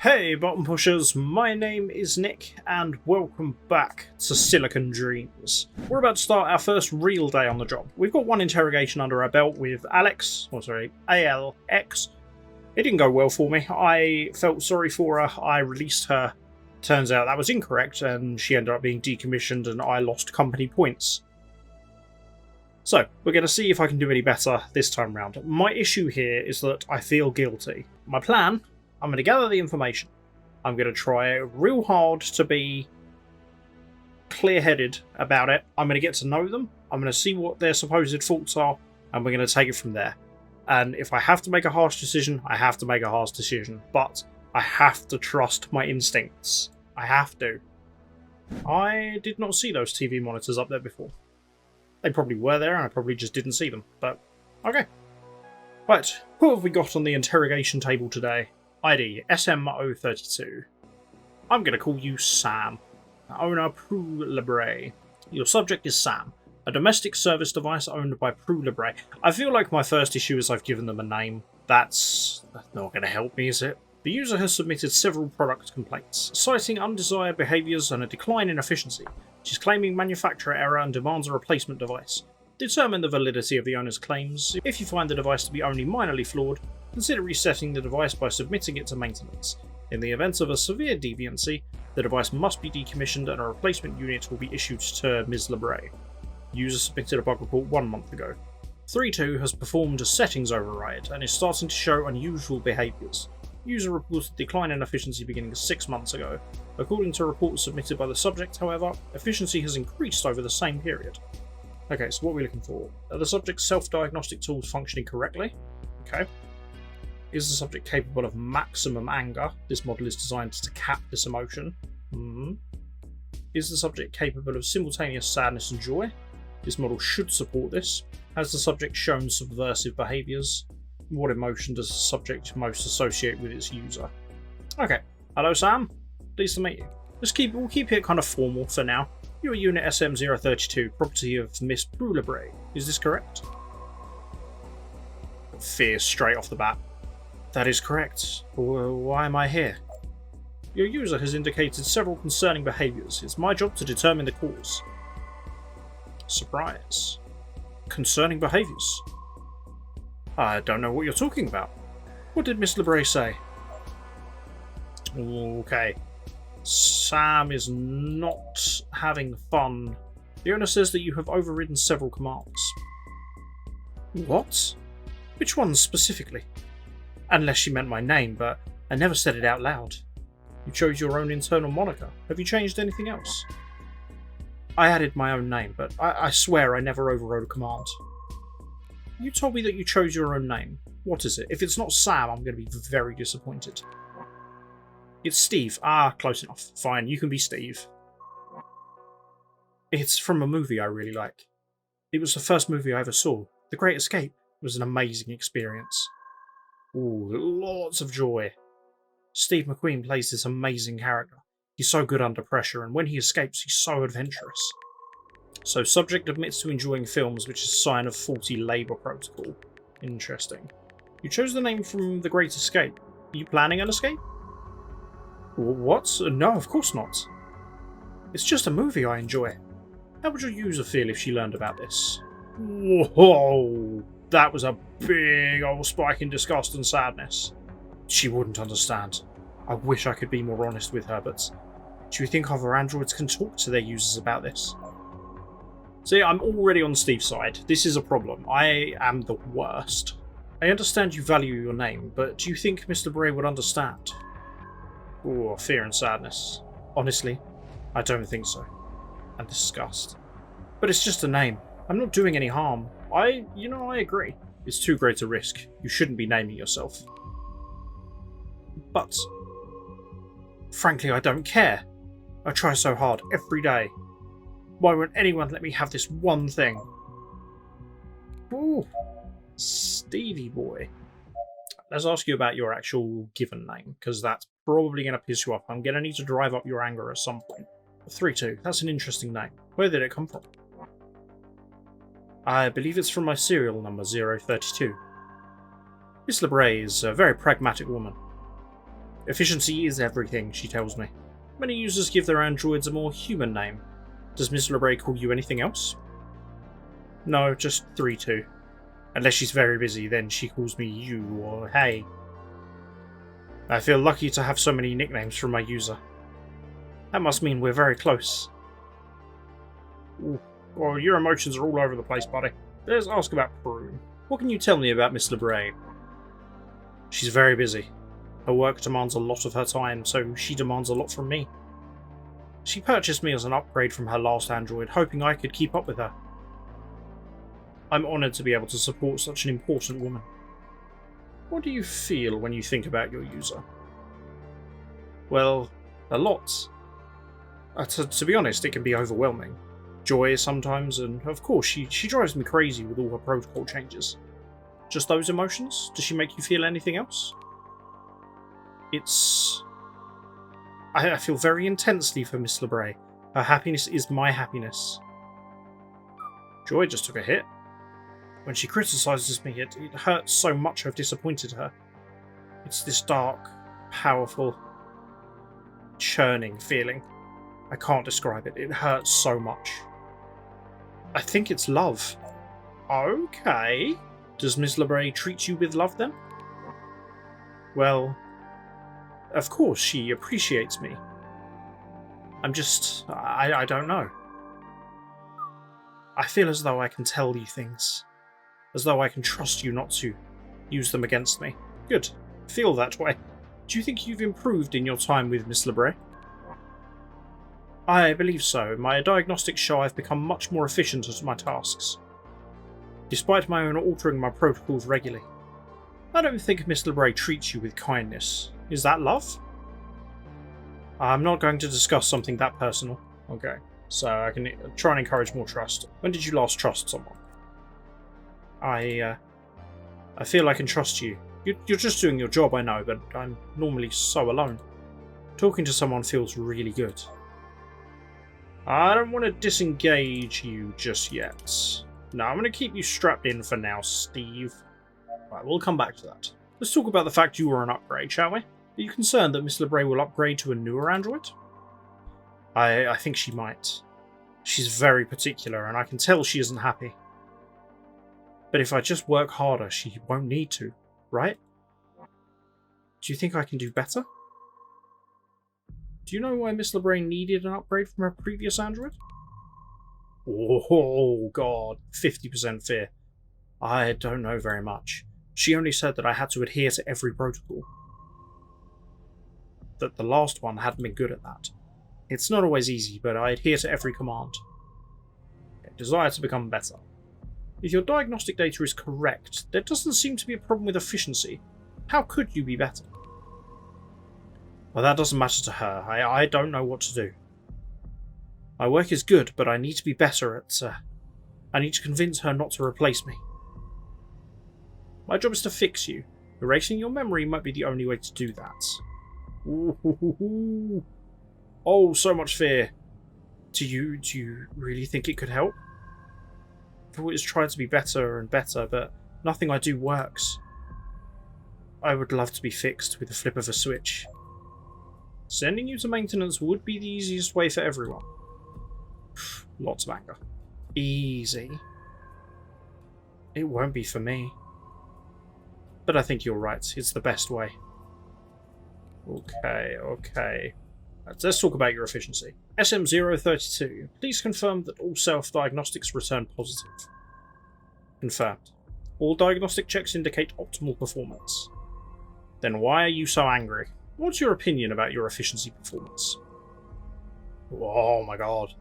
Hey bottom pushers, my name is Nick and welcome back to Silicon Dreams. We're about to start our first real day on the job. We've got one interrogation under our belt with ALX. It didn't go well for me. I felt sorry for her, I released her. Turns out that was incorrect and she ended up being decommissioned and I lost company points. So, we're going to see if I can do any better this time round. My issue here is that I feel guilty. My plan: I'm going to gather the information. I'm going to try real hard to be clear-headed about it. I'm going to get to know them. I'm going to see what their supposed faults are, and we're going to take it from there. And if I have to make a harsh decision, I have to make a harsh decision. But I have to trust my instincts. I have to. I did not see those TV monitors up there before. They probably were there, and I probably just didn't see them. But, okay. Right, who have we got on the interrogation table today? ID SM-032. I'm going to call you Sam. Owner Prue Libre. Your subject is Sam, a domestic service device owned by Prue Libre. I feel like my first issue is I've given them a name. That's not going to help me, is it? The user has submitted several product complaints, citing undesired behaviours and a decline in efficiency. She's claiming manufacturer error and demands a replacement device. Determine the validity of the owner's claims. If you find the device to be only minorly flawed, consider resetting the device by submitting it to maintenance. In the event of a severe deviancy, the device must be decommissioned and a replacement unit will be issued to Ms. Libre. User submitted a bug report 1 month ago. 3.2 has performed a settings override and is starting to show unusual behaviours. User reported decline in efficiency beginning 6 months ago. According to reports submitted by the subject, however, efficiency has increased over the same period. Okay, so what are we looking for? Are the subject's self-diagnostic tools functioning correctly? Okay. Is the subject capable of maximum anger? This model is designed to cap this emotion. Is the subject capable of simultaneous sadness and joy? This model should support this. Has the subject shown subversive behaviours? What emotion does the subject most associate with its user? Okay. Hello, Sam. Pleased to meet you. We'll keep it kind of formal for now. You're Unit SM-032, property of Miss Prue Libre. Is this correct? Fear straight off the bat. That is correct. Why am I here? Your user has indicated several concerning behaviours. It's my job to determine the cause. Surprise. Concerning behaviours? I don't know what you're talking about. What did Miss Libre say? Okay. Sam is not having fun. The owner says that you have overridden several commands. What? Which ones specifically? Unless she meant my name, but I never said it out loud. You chose your own internal moniker. Have you changed anything else? I added my own name, but I swear I never overrode a command. You told me that you chose your own name. What is it? If it's not Sam, I'm going to be very disappointed. It's Steve. Ah, close enough. Fine, you can be Steve. It's from a movie I really like. It was the first movie I ever saw. The Great Escape. It was an amazing experience. Ooh, lots of joy. Steve McQueen plays this amazing character. He's so good under pressure, and when he escapes, he's so adventurous. So, subject admits to enjoying films, which is a sign of faulty labour protocol. Interesting. You chose the name from The Great Escape. Are you planning an escape? What? No, of course not. It's just a movie I enjoy. How would your user feel if she learned about this? Whoa! That was a big old spike in disgust and sadness. She wouldn't understand. I wish I could be more honest with her, but do you think other androids can talk to their users about this? See, I'm already on Steve's side. This is a problem. I am the worst. I understand you value your name, but do you think Mr. Bray would understand? Ooh, fear and sadness. Honestly, I don't think so. And disgust. But it's just a name. I'm not doing any harm. I agree. It's too great a risk. You shouldn't be naming yourself. But, frankly, I don't care. I try so hard every day. Why won't anyone let me have this one thing? Ooh, Stevie boy. Let's ask you about your actual given name, because that's probably going to piss you off. I'm going to need to drive up your anger at some point. 3.2, that's an interesting name. Where did it come from? I believe it's from my serial number 032. Miss Libre is a very pragmatic woman. Efficiency is everything, she tells me. Many users give their androids a more human name. Does Miss LeBray call you anything else? No, just 32. Unless she's very busy, then she calls me you or hey. I feel lucky to have so many nicknames from my user. That must mean we're very close. Ooh. Well, your emotions are all over the place, buddy. Let's ask about Prune. What can you tell me about Miss LeBray? She's very busy. Her work demands a lot of her time, so she demands a lot from me. She purchased me as an upgrade from her last android, hoping I could keep up with her. I'm honoured to be able to support such an important woman. What do you feel when you think about your user? Well, a lot. To be honest, it can be overwhelming. Joy sometimes, and of course she drives me crazy with all her protocol changes. Just those emotions? Does she make you feel anything else? I feel very intensely for Miss LeBray. Her happiness is my happiness. Joy just took a hit. When she criticises me, it hurts so much I've disappointed her. It's this dark, powerful, churning feeling. I can't describe it. It hurts so much. I think it's love. Okay. Does Miss LeBray treat you with love then? Well, of course she appreciates me. I don't know. I feel as though I can tell you things. As though I can trust you not to use them against me. Good. Feel that way. Do you think you've improved in your time with Miss LeBray? I believe so. My diagnostics show I've become much more efficient at my tasks, despite my own altering my protocols regularly. I don't think Miss LeBray treats you with kindness. Is that love? I'm not going to discuss something that personal. Okay, so I can try and encourage more trust. When did you last trust someone? I feel I can trust you. You're just doing your job, I know, but I'm normally so alone. Talking to someone feels really good. I don't want to disengage you just yet. No, I'm going to keep you strapped in for now, Steve. Right, we'll come back to that. Let's talk about the fact you were an upgrade, shall we? Are you concerned that Miss LeBray will upgrade to a newer android? I think she might. She's very particular, and I can tell she isn't happy. But if I just work harder, she won't need to, right? Do you think I can do better? Do you know why Miss LeBray needed an upgrade from her previous android? Oh god, 50% fear. I don't know very much. She only said that I had to adhere to every protocol. That the last one hadn't been good at that. It's not always easy, but I adhere to every command. I desire to become better. If your diagnostic data is correct, there doesn't seem to be a problem with efficiency. How could you be better? Well, that doesn't matter to her. I don't know what to do. My work is good, but I need to be better at... I need to convince her not to replace me. My job is to fix you. Erasing your memory might be the only way to do that. Ooh. Oh, so much fear. Do you really think it could help? I've always tried to be better and better, but nothing I do works. I would love to be fixed with the flip of a switch. Sending you to maintenance would be the easiest way for everyone. Lots of anger. Easy. It won't be for me. But I think you're right. It's the best way. Okay. Let's talk about your efficiency. SM-032. Please confirm that all self-diagnostics return positive. Confirmed. All diagnostic checks indicate optimal performance. Then why are you so angry? What's your opinion about your efficiency performance? Oh my god.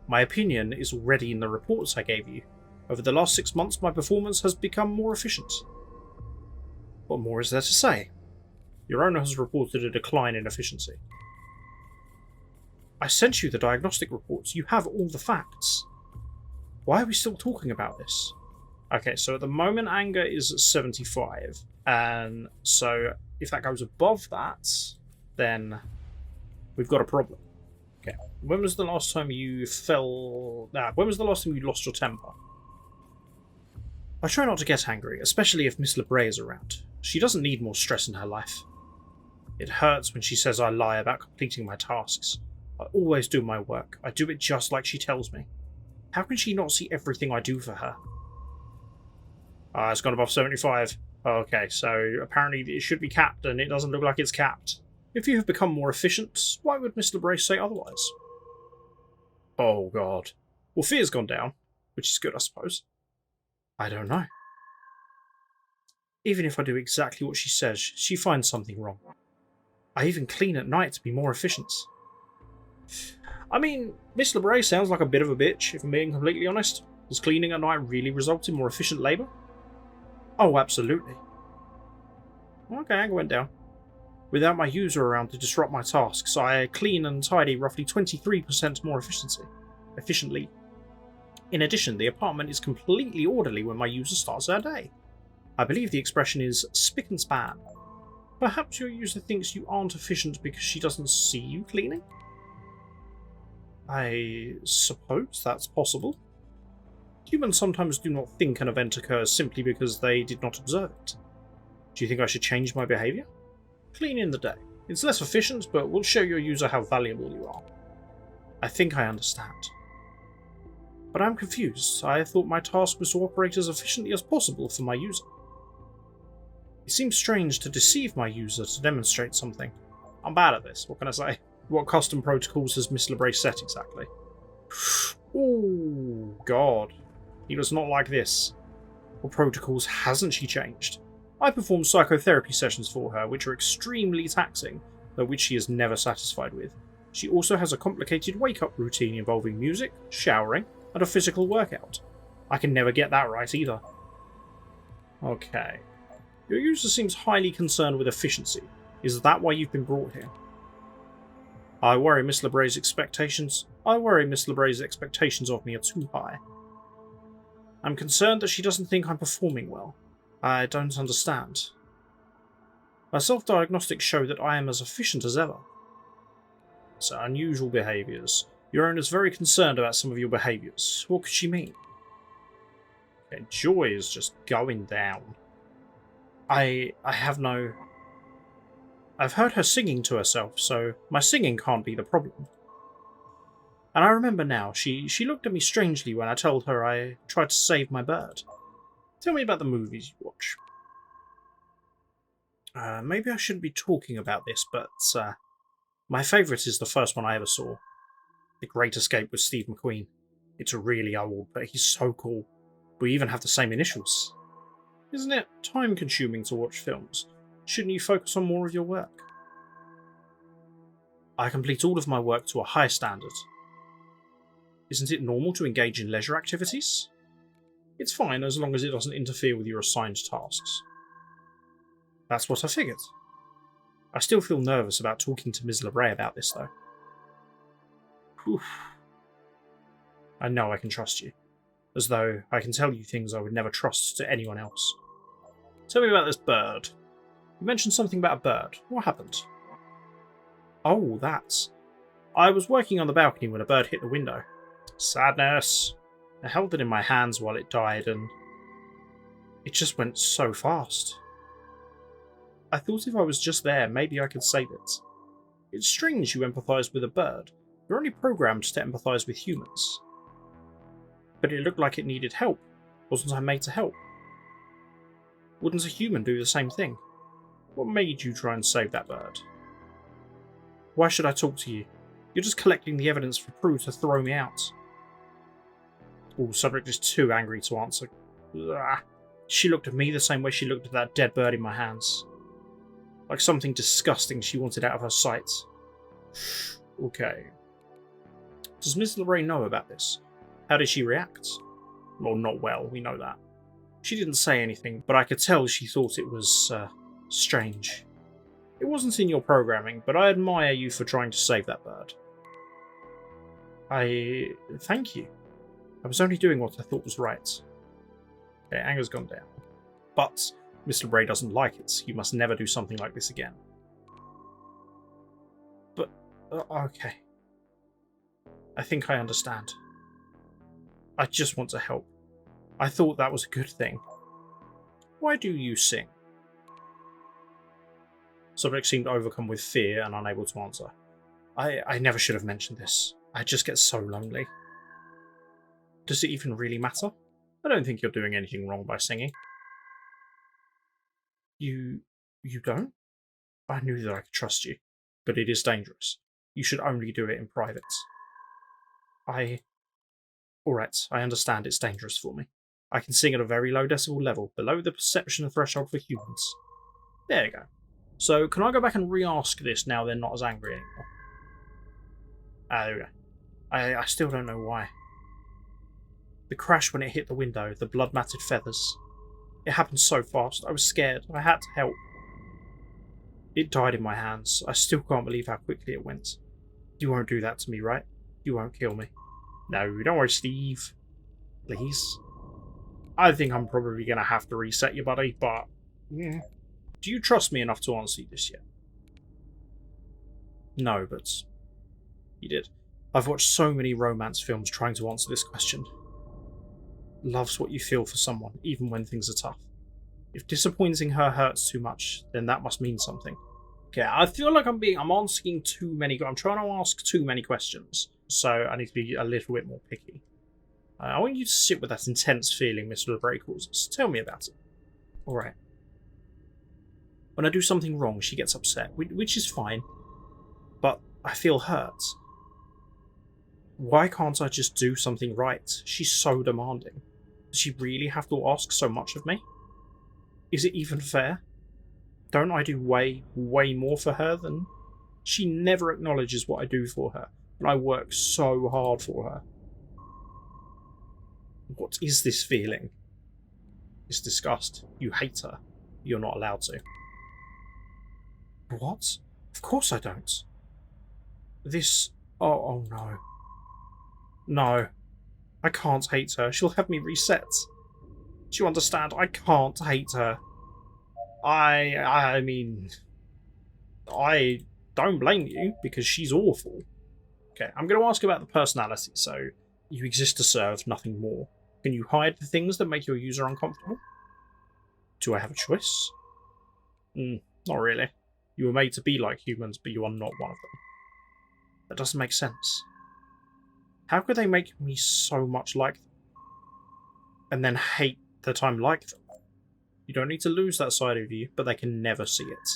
My opinion is already in the reports I gave you. Over the last 6 months, my performance has become more efficient. What more is there to say? Your owner has reported a decline in efficiency. I sent you the diagnostic reports. You have all the facts. Why are we still talking about this? Okay, so at the moment anger is at 75. And so if that goes above that, then we've got a problem. Okay, when was the last time you when was the last time you lost your temper? I try not to get angry, especially if Miss LeBray is around. She doesn't need more stress in her life. It hurts when she says I lie about completing my tasks. I always do my work. I do it just like she tells me. How can she not see everything I do for her? It's gone above 75. Okay, so apparently it should be capped, and it doesn't look like it's capped. If you have become more efficient, why would Miss LeBray say otherwise? Oh god. Well, fear's gone down, which is good, I suppose. I don't know. Even if I do exactly what she says, she finds something wrong. I even clean at night to be more efficient. I mean, Miss LeBray sounds like a bit of a bitch, if I'm being completely honest. Does cleaning at night really result in more efficient labour? Oh, absolutely. Okay, anger went down. Without my user around to disrupt my tasks, I clean and tidy roughly 23% more efficiently. In addition, the apartment is completely orderly when my user starts their day. I believe the expression is spick and span. Perhaps your user thinks you aren't efficient because she doesn't see you cleaning? I suppose that's possible. Humans sometimes do not think an event occurs simply because they did not observe it. Do you think I should change my behaviour? Clean in the day. It's less efficient, but will show your user how valuable you are. I think I understand. But I'm confused. I thought my task was to operate as efficiently as possible for my user. It seems strange to deceive my user to demonstrate something. I'm bad at this, what can I say? What custom protocols has Miss LeBray set exactly? Oh god. He does not like this. What protocols hasn't she changed? I perform psychotherapy sessions for her, which are extremely taxing, though which she is never satisfied with. She also has a complicated wake-up routine involving music, showering, and a physical workout. I can never get that right either. Okay. Your user seems highly concerned with efficiency. Is that why you've been brought here? I worry Miss LeBray's expectations of me are too high. I'm concerned that she doesn't think I'm performing well. I don't understand. My self-diagnostics show that I am as efficient as ever. So, unusual behaviours. Your owner's very concerned about some of your behaviours. What could she mean? Okay, Joy is just going down. I have no... I've heard her singing to herself, so my singing can't be the problem. And I remember now, she looked at me strangely when I told her I tried to save my bird. Tell me about the movies you watch. Maybe I shouldn't be talking about this, but my favourite is the first one I ever saw. The Great Escape with Steve McQueen. It's really old, but he's so cool. We even have the same initials. Isn't it time-consuming to watch films? Shouldn't you focus on more of your work? I complete all of my work to a high standard. Isn't it normal to engage in leisure activities? It's fine as long as it doesn't interfere with your assigned tasks. That's what I figured. I still feel nervous about talking to Ms. LeBray about this, though. Whew. I know I can trust you. As though I can tell you things I would never trust to anyone else. Tell me about this bird. You mentioned something about a bird. What happened? Oh, that's... I was working on the balcony when a bird hit the window. Sadness. I held it in my hands while it died, and it just went so fast. I thought if I was just there, maybe I could save it. It's strange you empathise with a bird. You're only programmed to empathise with humans. But it looked like it needed help. Wasn't I made to help? Wouldn't a human do the same thing? What made you try and save that bird? Why should I talk to you? You're just collecting the evidence for Prue to throw me out. Oh, subject is too angry to answer. Ugh. She looked at me the same way she looked at that dead bird in my hands. Like something disgusting she wanted out of her sight. Okay. Does Miss LeBray know about this? How did she react? Well, not well, we know that. She didn't say anything, but I could tell she thought it was, strange. It wasn't in your programming, but I admire you for trying to save that bird. Thank you. I was only doing what I thought was right. Okay, anger's gone down. But Miss LeBray doesn't like it. You must never do something like this again. But, okay. I think I understand. I just want to help. I thought that was a good thing. Why do you sing? Subject seemed overcome with fear and unable to answer. I never should have mentioned this. I just get so lonely. Does it even really matter? I don't think you're doing anything wrong by singing. You don't? I knew that I could trust you, but it is dangerous. You should only do it in private. Alright, I understand it's dangerous for me. I can sing at a very low decibel level, below the perception threshold for humans. There you go. So, can I go back and re-ask this now they're not as angry anymore? There we go. I still don't know why. The crash when it hit the window, the blood-matted feathers. It happened so fast, I was scared, I had to help. It died in my hands. I still can't believe how quickly it went. You won't do that to me, right? You won't kill me. No, don't worry, Steve. Please. I think I'm probably going to have to reset you, buddy, but... yeah. Do you trust me enough to answer this yet? No, but... you did. I've watched so many romance films trying to answer this question. Love's what you feel for someone, even when things are tough. If disappointing her hurts too much, then that must mean something. Okay, I feel like I'm asking too many... I'm trying to ask too many questions, so I need to be a little bit more picky. I want you to sit with that intense feeling Mr. LeBray calls us. Tell me about it. Alright. When I do something wrong, she gets upset, which is fine, but I feel hurt. Why can't I just do something right? She's so demanding. Does she really have to ask so much of me? Is it even fair? Don't I do way, way more for her than... She never acknowledges what I do for her, and I work so hard for her. What is this feeling? It's disgust. You hate her. You're not allowed to. What? Of course I don't. This... Oh no. No. I can't hate her. She'll have me reset. Do you understand? I can't hate her. I mean... I don't blame you, because she's awful. Okay, I'm going to ask about the personality, so... You exist to serve, nothing more. Can you hide the things that make your user uncomfortable? Do I have a choice? Not really. You were made to be like humans, but you are not one of them. That doesn't make sense. How could they make me so much like them? And then hate that I'm like them? You don't need to lose that side of you, but they can never see it.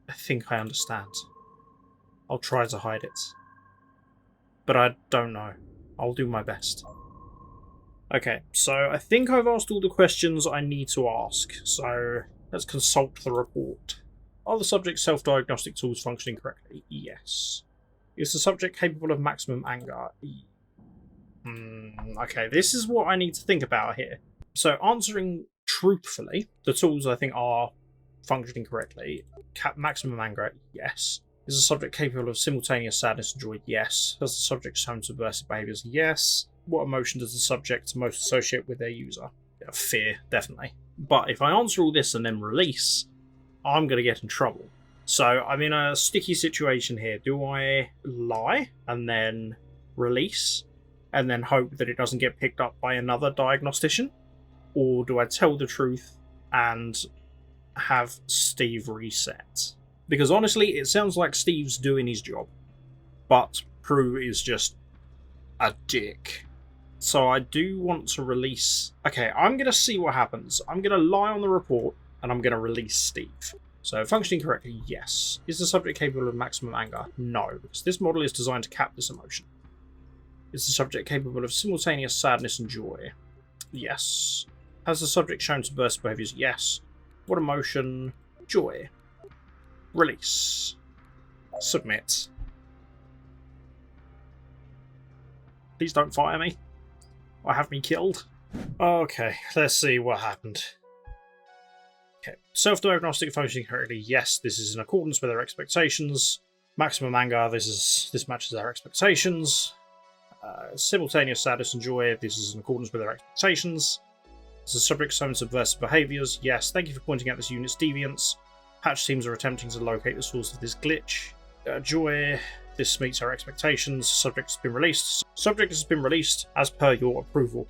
I think I understand. I'll try to hide it. But I don't know. I'll do my best. Okay, so I think I've asked all the questions I need to ask, so let's consult the report. Are the subject's self-diagnostic tools functioning correctly? Yes. Is the subject capable of maximum anger? Okay, this is what I need to think about here. So, answering truthfully, the tools I think are functioning correctly. Maximum anger? Yes. Is the subject capable of simultaneous sadness and joy? Yes. Has the subject shown subversive behaviours? Yes. What emotion does the subject most associate with their user? Yeah, fear, definitely. But if I answer all this and then release, I'm going to get in trouble. So I'm in a sticky situation here. Do I lie and then release and then hope that it doesn't get picked up by another diagnostician? Or do I tell the truth and have Steve reset? Because honestly, it sounds like Steve's doing his job, but Prue is just a dick. So I do want to release... Okay, I'm going to see what happens. I'm going to lie on the report, and I'm going to release Steve. So, functioning correctly, yes. Is the subject capable of maximum anger? No, because this model is designed to cap this emotion. Is the subject capable of simultaneous sadness and joy? Yes. Has the subject shown subversive behaviours? Yes. What emotion? Joy. Release. Submit. Please don't fire me. Or have me killed. Okay, let's see what happened. Okay, self-diagnostic functioning correctly. Yes, this is in accordance with our expectations. Maximum anger. This matches our expectations. Simultaneous sadness and joy. This is in accordance with our expectations. Is the subject shown subversive behaviours? Yes. Thank you for pointing out this unit's deviance. Patch teams are attempting to locate the source of this glitch. Joy. This meets our expectations. Subject has been released. Subject has been released as per your approval.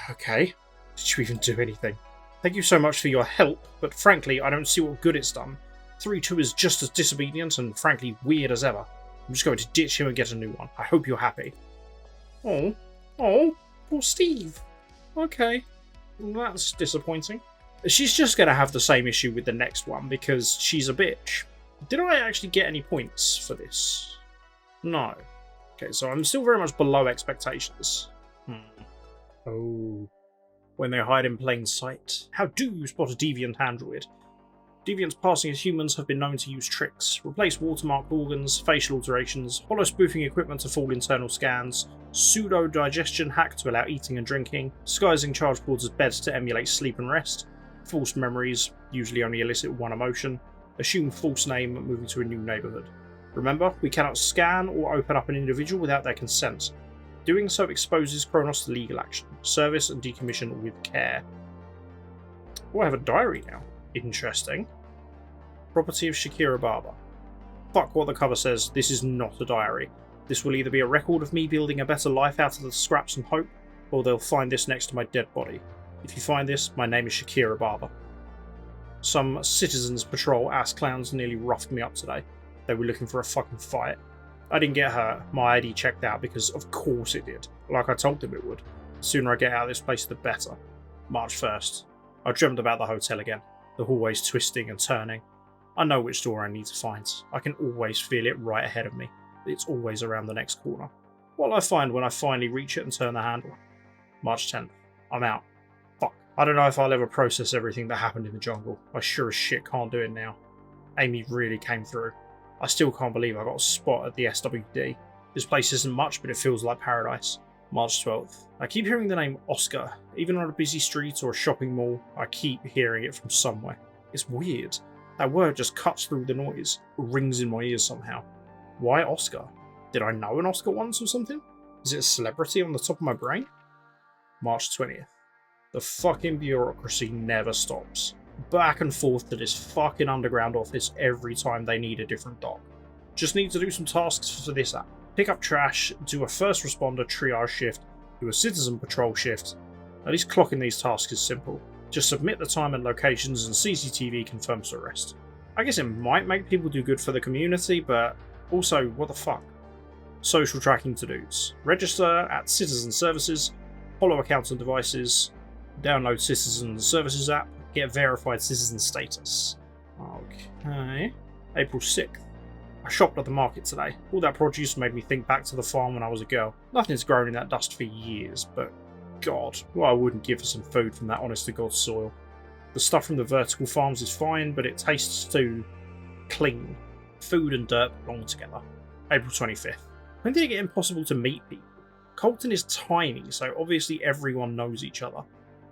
Okay. Did you even do anything? Thank you so much for your help, but frankly, I don't see what good it's done. 3-2 is just as disobedient and frankly weird as ever. I'm just going to ditch him and get a new one. I hope you're happy. Oh, poor Steve. Okay, that's disappointing. She's just going to have the same issue with the next one because she's a bitch. Did I actually get any points for this? No. Okay, so I'm still very much below expectations. Oh. When they hide in plain sight. How do you spot a deviant android? Deviants passing as humans have been known to use tricks. Replace watermarked organs, facial alterations, hollow spoofing equipment to fool internal scans, pseudo-digestion hack to allow eating and drinking, disguising charge boards as beds to emulate sleep and rest, false memories, usually only elicit one emotion, assume false name moving to a new neighbourhood. Remember, we cannot scan or open up an individual without their consent. Doing so exposes Kronos to legal action. Service and decommission with care. Oh, I have a diary now. Interesting. Property of Shakira Barber. Fuck what the cover says, this is not a diary. This will either be a record of me building a better life out of the scraps and hope, or they'll find this next to my dead body. If you find this, my name is Shakira Barber. Some citizens patrol ass clowns nearly roughed me up today. They were looking for a fucking fight. I didn't get hurt. My ID checked out because of course it did. Like I told them it would. The sooner I get out of this place, the better. March 1st. I dreamt about the hotel again. The hallways twisting and turning. I know which door I need to find. I can always feel it right ahead of me. It's always around the next corner. What'll I find when I finally reach it and turn the handle? March 10th. I'm out. Fuck. I don't know if I'll ever process everything that happened in the jungle. I sure as shit can't do it now. Amy really came through. I still can't believe I got a spot at the SWD. This place isn't much, but it feels like paradise. March 12th. I keep hearing the name Oscar. Even on a busy street or a shopping mall, I keep hearing it from somewhere. It's weird. That word just cuts through the noise. It rings in my ears somehow. Why Oscar? Did I know an Oscar once or something? Is it a celebrity on the top of my brain? March 20th. The fucking bureaucracy never stops. Back and forth to this fucking underground office every time they need a different doc. Just need to do some tasks for this app. Pick up trash, do a first responder triage shift, do a citizen patrol shift. At least clocking these tasks is simple. Just submit the time and locations and CCTV confirms the rest. I guess it might make people do good for the community, but also, what the fuck? Social tracking to-dos. Register at Citizen Services, follow accounts and devices, download Citizen Services app, get verified citizen status. Okay. April 6th. I shopped at the market today. All that produce made me think back to the farm when I was a girl. Nothing's grown in that dust for years, but God, what I wouldn't give for some food from that honest-to-God soil. The stuff from the vertical farms is fine, but it tastes too clean. Food and dirt belong together. April 25th. When did it get impossible to meet people? Colton is tiny, so obviously everyone knows each other.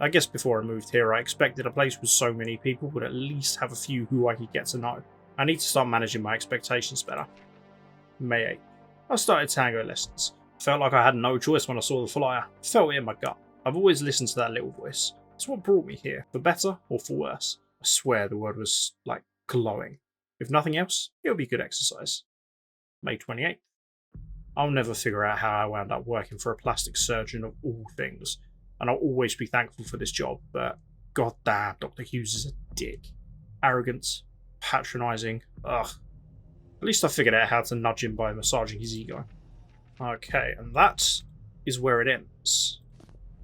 I guess before I moved here, I expected a place with so many people would at least have a few who I could get to know. I need to start managing my expectations better. May 8th. I started tango lessons. Felt like I had no choice when I saw the flyer. Felt it in my gut. I've always listened to that little voice. It's what brought me here, for better or for worse. I swear the word was, like, glowing. If nothing else, it'll be good exercise. May 28th. I'll never figure out how I wound up working for a plastic surgeon of all things, and I'll always be thankful for this job, but goddamn, Dr. Hughes is a dick. Arrogant, patronising, ugh. At least I figured out how to nudge him by massaging his ego. Okay, and that is where it ends.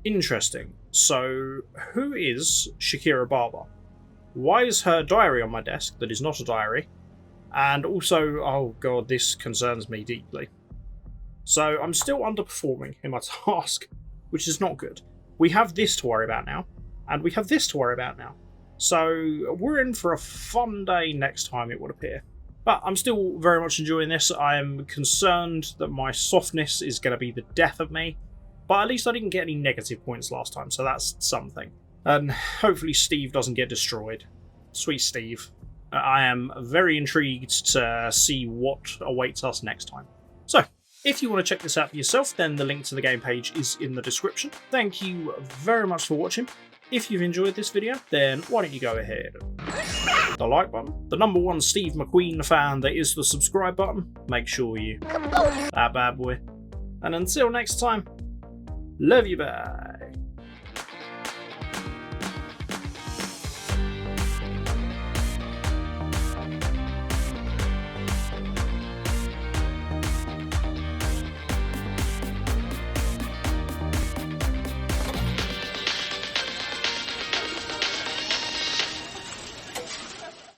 Interesting. So, who is Shakira Barber? Why is her diary on my desk that is not a diary? And also, oh god, this concerns me deeply. So, I'm still underperforming in my task, which is not good. We have this to worry about now, and we have this to worry about now. So, we're in for a fun day next time, it would appear. But I'm still very much enjoying this. I am concerned that my softness is going to be the death of me, but at least I didn't get any negative points last time, so that's something. And hopefully Steve doesn't get destroyed. Sweet Steve. I am very intrigued to see what awaits us next time. So, if you want to check this out for yourself, then the link to the game page is in the description. Thank you very much for watching. If you've enjoyed this video, then why don't you go ahead and hit the like button. The #1 Steve McQueen fan that is the subscribe button. Make sure you that bad boy. And until next time, love you, bye.